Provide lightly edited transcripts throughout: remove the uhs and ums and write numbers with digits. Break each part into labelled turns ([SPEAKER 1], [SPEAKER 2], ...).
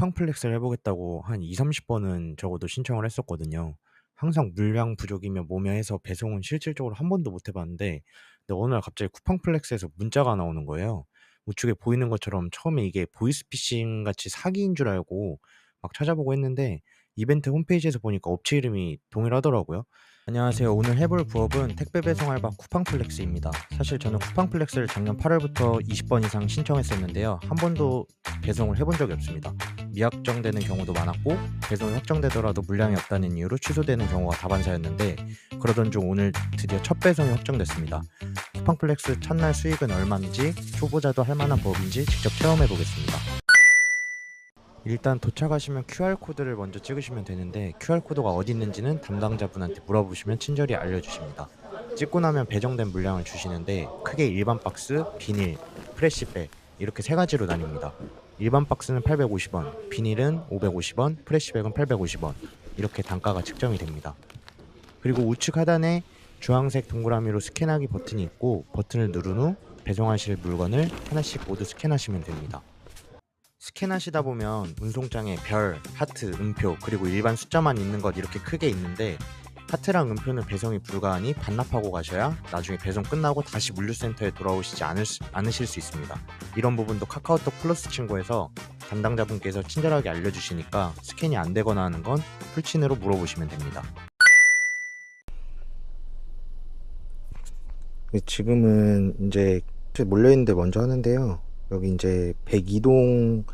[SPEAKER 1] 쿠팡 플렉스를 해보겠다고 한 2-30번은 적어도 신청을 했었거든요. 항상 물량 부족이며 뭐며 해서 배송은 실질적으로 한 번도 못 해봤는데, 근데 어느 날 갑자기 쿠팡 플렉스에서 문자가 나오는 거예요. 우측에 보이는 것처럼 처음에 이게 보이스피싱 같이 사기인 줄 알고 막 찾아보고 했는데, 이벤트 홈페이지에서 보니까 업체 이름이 동일하더라고요. 안녕하세요. 오늘 해볼 부업은 택배 배송 알바 쿠팡플렉스입니다. 사실 저는 쿠팡플렉스를 작년 8월부터 20번 이상 신청했었는데요. 한 번도 배송을 해본 적이 없습니다. 미확정되는 경우도 많았고, 배송이 확정되더라도 물량이 없다는 이유로 취소되는 경우가 다반사였는데, 그러던 중 오늘 드디어 첫 배송이 확정됐습니다. 쿠팡플렉스 첫날 수익은 얼마인지, 초보자도 할 만한 부업인지 직접 체험해 보겠습니다. 일단 도착하시면 QR코드를 먼저 찍으시면 되는데, QR코드가 어디 있는지는 담당자분한테 물어보시면 친절히 알려주십니다. 찍고 나면 배정된 물량을 주시는데, 크게 일반 박스, 비닐, 프레시백 이렇게 세 가지로 나뉩니다. 일반 박스는 850원, 비닐은 550원, 프레시백은 850원, 이렇게 단가가 측정이 됩니다. 그리고 우측 하단에 주황색 동그라미로 스캔하기 버튼이 있고, 버튼을 누른 후 배송하실 물건을 하나씩 모두 스캔하시면 됩니다. 스캔하시다 보면 운송장에 별, 하트, 음표, 그리고 일반 숫자만 있는 것 이렇게 크게 있는데, 하트랑 음표는 배송이 불가하니 반납하고 가셔야 나중에 배송 끝나고 다시 물류센터에 돌아오시지 않으실 수 있습니다. 이런 부분도 카카오톡 플러스 친구에서 담당자분께서 친절하게 알려주시니까 스캔이 안 되거나 하는 건 풀친으로 물어보시면 됩니다. 지금은 이제 몰려있는데 먼저 하는데요. 여기 이제 102동,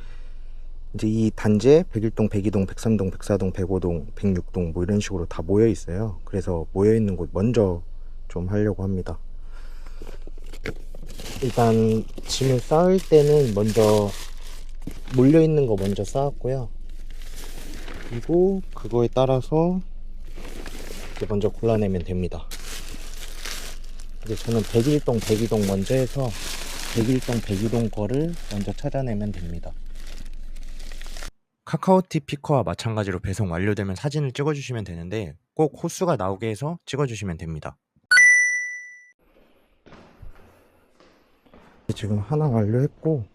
[SPEAKER 1] 이제 이 단지에 101동, 102동, 103동, 104동, 105동, 106동 뭐 이런 식으로 다 모여 있어요. 그래서 모여 있는 곳 먼저 좀 하려고 합니다. 일단 짐을 쌓을 때는 먼저 몰려 있는 거 먼저 쌓았고요. 그리고 그거에 따라서 이제 먼저 골라내면 됩니다. 이제 저는 101동, 102동 먼저 해서 101동, 102동 거를 먼저 찾아내면 됩니다. 카카오티 피커와 마찬가지로 배송 완료되면 사진을 찍어주시면 되는데, 꼭 호수가 나오게 해서 찍어주시면 됩니다. 지금 하나 완료했고,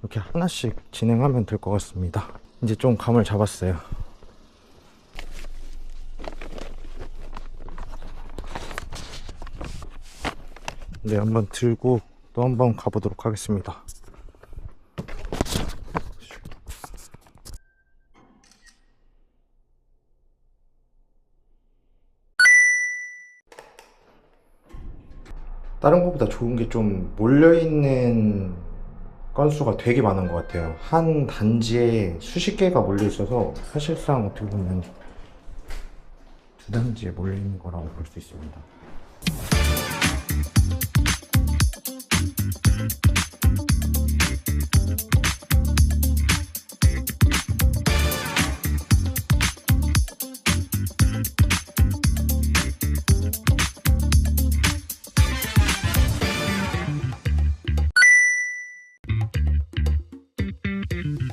[SPEAKER 1] 이렇게 하나씩 진행하면 될 것 같습니다. 이제 좀 감을 잡았어요. 네, 한번 들고 또 한번 가보도록 하겠습니다. 다른 것보다 좋은 게 좀 몰려있는 건수가 되게 많은 것 같아요. 한 단지에 수십 개가 몰려 있어서 사실상 어떻게 보면 두 단지에 몰려 있는 거라고 볼 수 있습니다.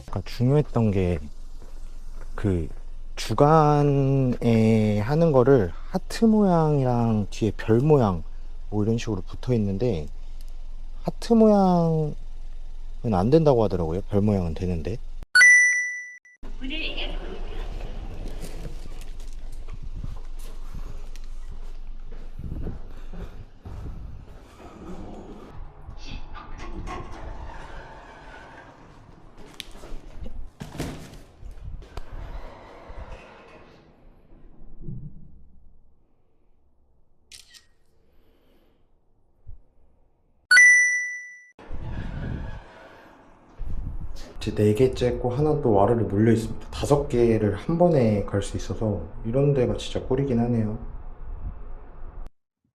[SPEAKER 1] 아까 중요했던 게 그 주간에 하는 거를 하트 모양이랑 뒤에 별 모양 뭐 이런 식으로 붙어 있는데, 하트 모양은 안 된다고 하더라고요. 별 모양은 되는데. 이제 4개째 했고 하나 또 와르르 몰려 있습니다. 5개를 한 번에 갈 수 있어서 이런 데가 진짜 꿀이긴 하네요.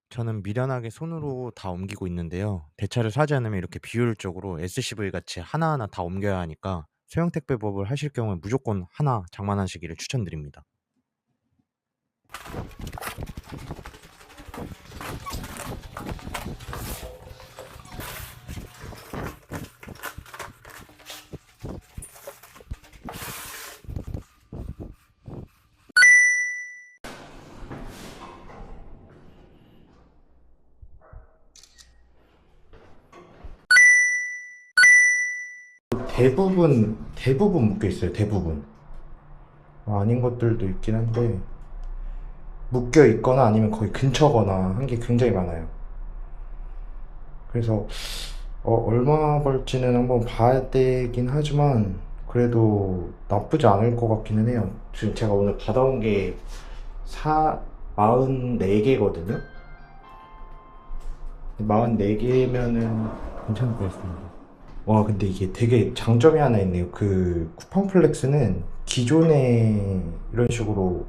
[SPEAKER 1] 저는 미련하게 손으로 다 옮기고 있는데요. 대차를 사지 않으면 이렇게 비효율적으로 SCV 같이 하나하나 다 옮겨야 하니까 소형 택배법을 하실 경우에 무조건 하나 장만하시기를 추천드립니다. 대부분 묶여 있어요. 대부분. 아닌 것들도 있긴 한데 묶여 있거나 아니면 거의 근처거나 한 게 굉장히 많아요. 그래서 얼마 벌지는 한번 봐야 되긴 하지만 그래도 나쁘지 않을 것 같기는 해요. 지금 제가 오늘 받아온 게 44개거든요. 44개면은 괜찮을 것 같습니다. 와, 근데 이게 되게 장점이 하나 있네요. 그 쿠팡 플렉스는 기존에 이런 식으로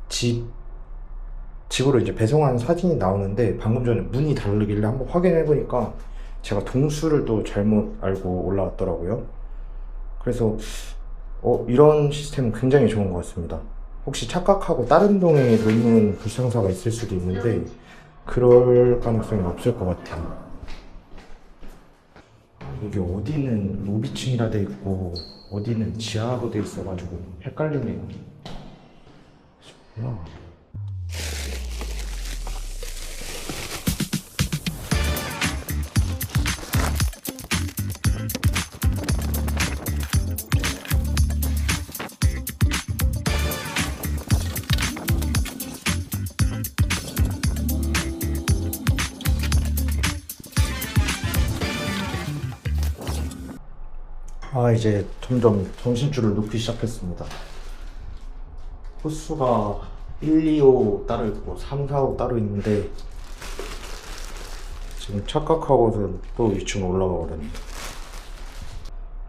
[SPEAKER 1] 집 집으로 이제 배송한 사진이 나오는데 방금 전에 문이 다르길래 한번 확인해 보니까 제가 동수를 또 잘못 알고 올라왔더라고요. 그래서 이런 시스템은 굉장히 좋은 것 같습니다. 혹시 착각하고 다른 동에 놓는 불상사가 있을 수도 있는데 그럴 가능성이 없을 것 같아요. 이게 어디는 로비층이라 돼 있고 어디는 지하로 돼 있어가지고 헷갈리네요. 야. 이제 점점 정신줄을 놓기 시작했습니다. 호수가 1, 2호 따로 있고 3, 4호 따로 있는데 지금 착각하고서 또 2층 올라가 버렸네.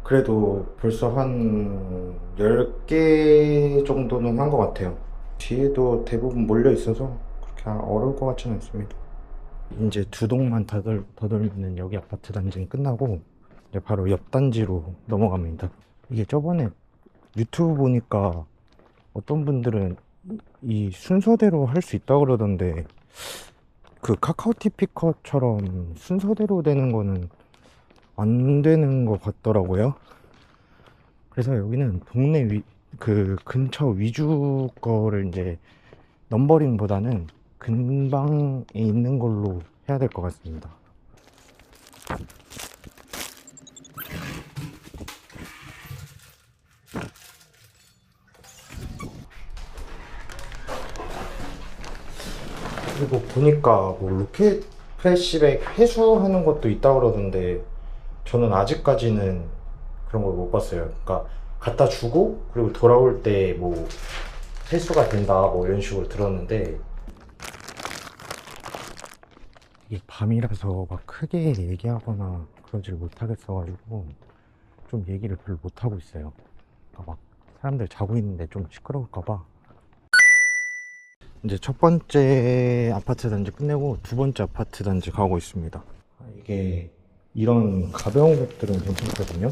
[SPEAKER 1] 그래도 벌써 한 10개 정도는 한 것 같아요. 뒤에도 대부분 몰려 있어서 그렇게 어려울 것 같지는 않습니다. 이제 두 동만 더 돌면은 여기 아파트 단지는 끝나고 이제 바로 옆 단지로 넘어갑니다. 이게 저번에 유튜브 보니까 어떤 분들은 이 순서대로 할 수 있다 그러던데 그 카카오 티피커처럼 순서대로 되는 거는 안 되는 것 같더라고요. 그래서 여기는 그 근처 위주 거를 이제 넘버링보다는 근방에 있는 걸로 해야 될 것 같습니다. 그리고 보니까 뭐 로켓 플래시백 회수하는 것도 있다 그러던데 저는 아직까지는 그런 걸 못 봤어요. 그러니까 갖다 주고 그리고 돌아올 때 뭐 회수가 된다 뭐 이런 식으로 들었는데 이게 밤이라서 막 크게 얘기하거나 그러질 못하겠어가지고 좀 얘기를 별로 못하고 있어요. 그러니까 막 사람들 자고 있는데 좀 시끄러울까봐. 이제 첫 번째 아파트 단지 끝내고 두 번째 아파트 단지 가고 있습니다. 이게 이런 가벼운 것들은 괜찮거든요.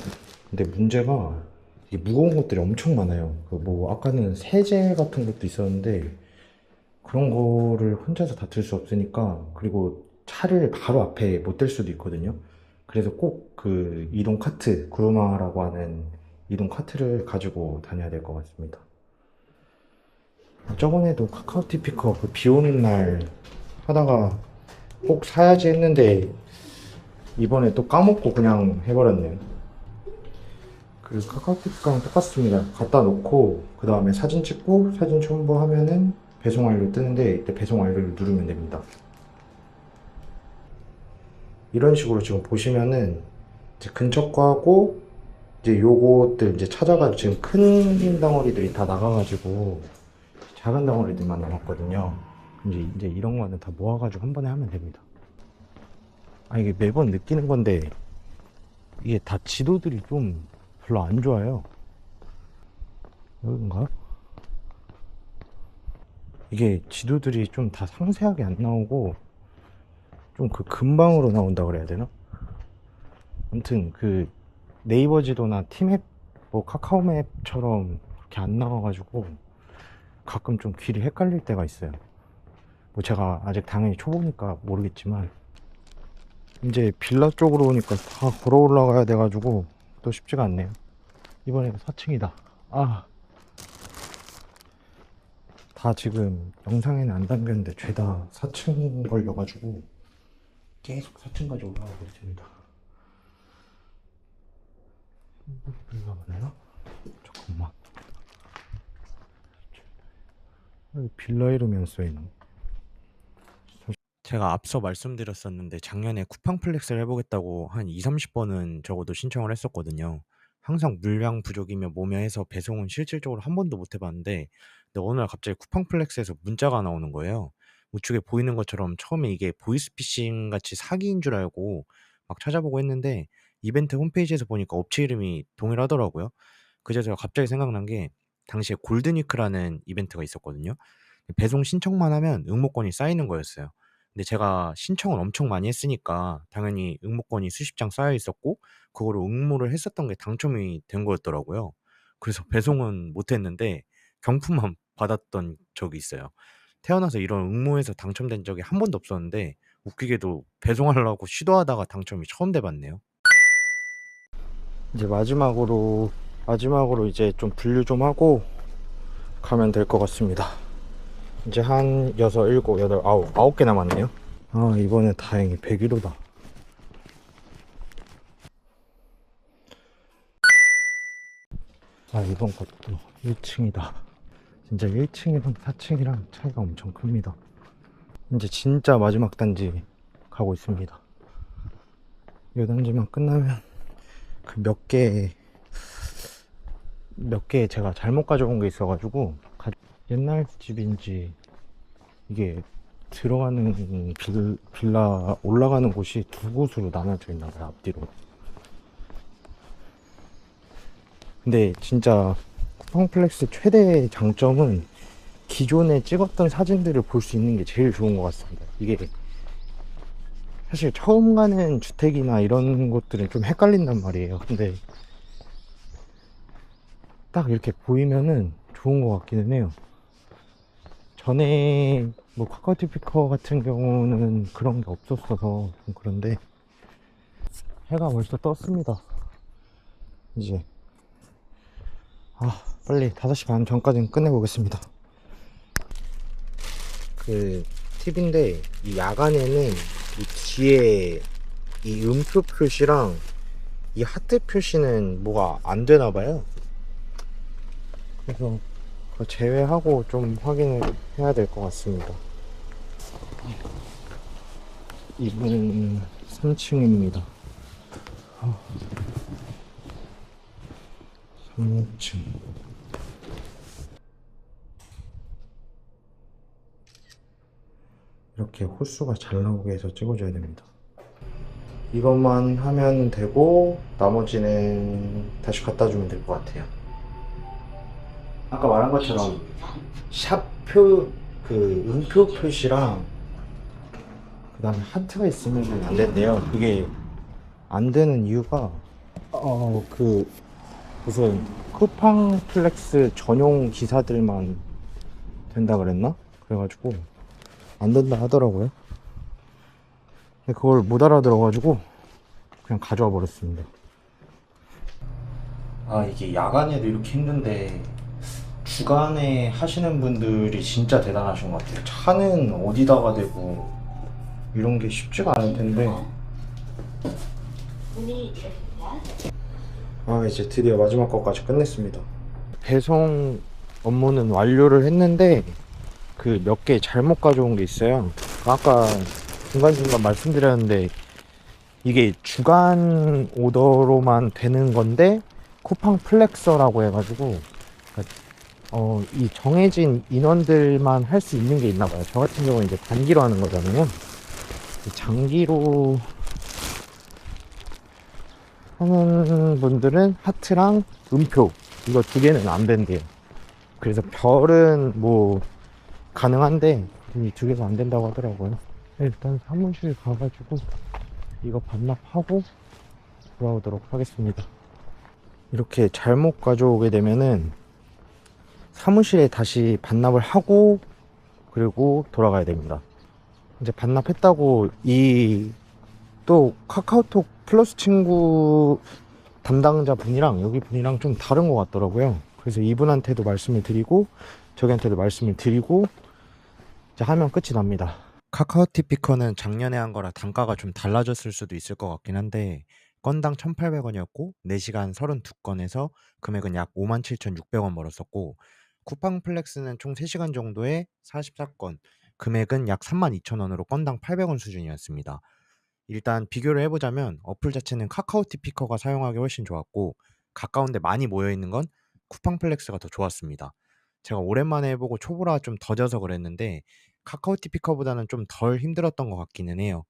[SPEAKER 1] 근데 문제가 이게 무거운 것들이 엄청 많아요. 그 뭐 아까는 세제 같은 것도 있었는데 그런 거를 혼자서 다 들 수 없으니까 그리고 차를 바로 앞에 못 댈 수도 있거든요. 그래서 꼭 그 이동 카트, 구루마라고 하는 이동 카트를 가지고 다녀야 될 것 같습니다. 저번에도 카카오티 피커 그 비 오는 날 하다가 꼭 사야지 했는데 이번에 또 까먹고 그냥 해버렸네요. 그 카카오티 피커랑 똑같습니다. 갖다 놓고 그 다음에 사진 찍고 사진 첨부하면은 배송 완료 뜨는데 이때 배송 완료를 누르면 됩니다. 이런 식으로 지금 보시면은 이제 근처 거하고 이제 요것들 이제 찾아가지고 지금 큰 덩어리들이 다 나가가지고 작은 덩어리들만 남았거든요. 이제 이런 거는 다 모아가지고 한 번에 하면 됩니다. 이게 매번 느끼는 건데 이게 다 지도들이 좀 별로 안 좋아요. 여긴가? 이게 지도들이 좀 다 상세하게 안 나오고 좀 그 근방으로 나온다 그래야 되나? 아무튼 그 네이버 지도나 티맵 뭐 카카오맵처럼 그렇게 안 나와가지고 가끔 좀 길이 헷갈릴 때가 있어요. 뭐 제가 아직 당연히 초보니까 모르겠지만 이제 빌라 쪽으로 오니까 다 걸어 올라가야 돼가지고 또 쉽지가 않네요. 이번에는 4층이다. 다 지금 영상에는 안 담겼는데 죄다 4층 걸려가지고 계속 4층까지 올라가고 있습니다.
[SPEAKER 2] 빌라. 잠깐만. 여기 빌라 이름이 안 써있네.
[SPEAKER 1] 제가 앞서 말씀드렸었는데 작년에 쿠팡 플렉스를 해보겠다고 한 2-30번은 적어도 신청을 했었거든요. 항상 물량 부족이며 뭐며 해서 배송은 실질적으로 한 번도 못 해봤는데 근데 어느 날 갑자기 쿠팡 플렉스에서 문자가 나오는 거예요. 우측에 보이는 것처럼 처음에 이게 보이스피싱 같이 사기인 줄 알고 막 찾아보고 했는데 이벤트 홈페이지에서 보니까 업체 이름이 동일하더라고요. 그제서 제가 갑자기 생각난 게 당시에 골든위크라는 이벤트가 있었거든요. 배송 신청만 하면 응모권이 쌓이는 거였어요. 근데 제가 신청을 엄청 많이 했으니까 당연히 응모권이 수십 장 쌓여 있었고 그거로 응모를 했었던 게 당첨이 된 거였더라고요. 그래서 배송은 못 했는데 경품만 받았던 적이 있어요. 태어나서 이런 응모에서 당첨된 적이 한 번도 없었는데 웃기게도 배송하려고 시도하다가 당첨이 처음 돼 봤네요.
[SPEAKER 2] 이제 마지막으로 이제 좀 분류 좀 하고 가면 될 것 같습니다. 이제 한 6, 7, 8, 9개 남았네요. 아, 이번에 다행히 101호다. 아, 이번 것도 1층이다. 진짜 1층이랑 4층이랑 차이가 엄청 큽니다. 이제 진짜 마지막 단지 가고 있습니다. 이 단지만 끝나면 그 몇 개 제가 잘못 가져온 게 있어가지고 옛날 집인지 이게 들어가는 빌라 올라가는 곳이 두 곳으로 나눠져 있나 봐요, 앞뒤로. 근데 진짜 쿠팡플렉스 최대 장점은 기존에 찍었던 사진들을 볼 수 있는 게 제일 좋은 것 같습니다. 이게 사실 처음 가는 주택이나 이런 곳들은 좀 헷갈린단 말이에요. 근데 딱 이렇게 보이면은 좋은 것 같기는 해요. 전에 뭐 카카오 피커 같은 경우는 그런 게 없었어서 좀 그런데 해가 벌써 떴습니다. 이제 빨리 5시 반 전까지는 끝내보겠습니다. 그 팁인데 이 야간에는 이 뒤에 이 음표 표시랑 이 하트 표시는 뭐가 안 되나 봐요. 그래서 그거 제외하고 좀 확인을 해야 될 것 같습니다. 이분은 3층입니다. 3층. 이렇게 호수가 잘 나오게 해서 찍어줘야 됩니다. 이것만 하면 되고 나머지는 다시 갖다 주면 될 것 같아요. 아까 말한 것처럼 샵표 그 음표 표시랑 그 다음에 하트가 있으면 안 된대요. 그게 안 되는 이유가 그 무슨 쿠팡 플렉스 전용 기사들만 된다 그랬나? 그래가지고 안 된다 하더라고요. 근데 그걸 못 알아들어가지고 그냥 가져와 버렸습니다. 이게 야간에도 이렇게 힘든데 주간에 하시는 분들이 진짜 대단하신 것 같아요. 차는 어디다가 대고 이런 게 쉽지가 않을 텐데. 이제 드디어 마지막 것까지 끝냈습니다. 배송 업무는 완료를 했는데 그 몇 개 잘못 가져온 게 있어요. 아까 중간중간 말씀드렸는데 이게 주간 오더로만 되는 건데 쿠팡 플렉서라고 해가지고 이 정해진 인원들만 할 수 있는 게 있나 봐요. 저 같은 경우는 이제 단기로 하는 거잖아요. 장기로 하는 분들은 하트랑 음표 이거 두 개는 안 된대요. 그래서 별은 뭐 가능한데 이 두 개가 안 된다고 하더라고요. 일단 사무실 가가지고 이거 반납하고 돌아오도록 하겠습니다. 이렇게 잘못 가져오게 되면은 사무실에 다시 반납을 하고 그리고 돌아가야 됩니다. 이제 반납했다고 또 카카오톡 플러스 친구 담당자 분이랑 여기 분이랑 좀 다른 것 같더라고요. 그래서 이분한테도 말씀을 드리고 저기한테도 말씀을 드리고 이제 하면 끝이 납니다.
[SPEAKER 1] 카카오 티피커는 작년에 한 거라 단가가 좀 달라졌을 수도 있을 것 같긴 한데 건당 1,800원이었고 4시간 32건에서 금액은 약 57,600원 벌었었고, 쿠팡 플렉스는 총 3시간 정도에 44건, 금액은 약 32,000원으로 건당 800원 수준이었습니다. 일단 비교를 해 보자면 어플 자체는 카카오티 피커가 사용하기 훨씬 좋았고, 가까운 데 많이 모여 있는 건 쿠팡 플렉스가 더 좋았습니다. 제가 오랜만에 해 보고 초보라 좀 더뎌서 그랬는데 카카오티 피커보다는 좀 덜 힘들었던 것 같기는 해요.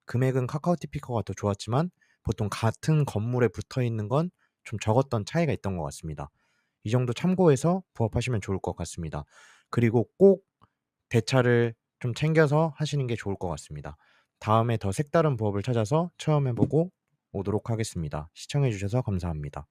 [SPEAKER 1] 금액은 카카오티 피커가 더 좋았지만 보통 같은 건물에 붙어 있는 건 좀 적었던 차이가 있던 것 같습니다. 이 정도 참고해서 부업하시면 좋을 것 같습니다. 그리고 꼭 대차를 좀 챙겨서 하시는 게 좋을 것 같습니다. 다음에 더 색다른 부업을 찾아서 체험해 보고 오도록 하겠습니다. 시청해 주셔서 감사합니다.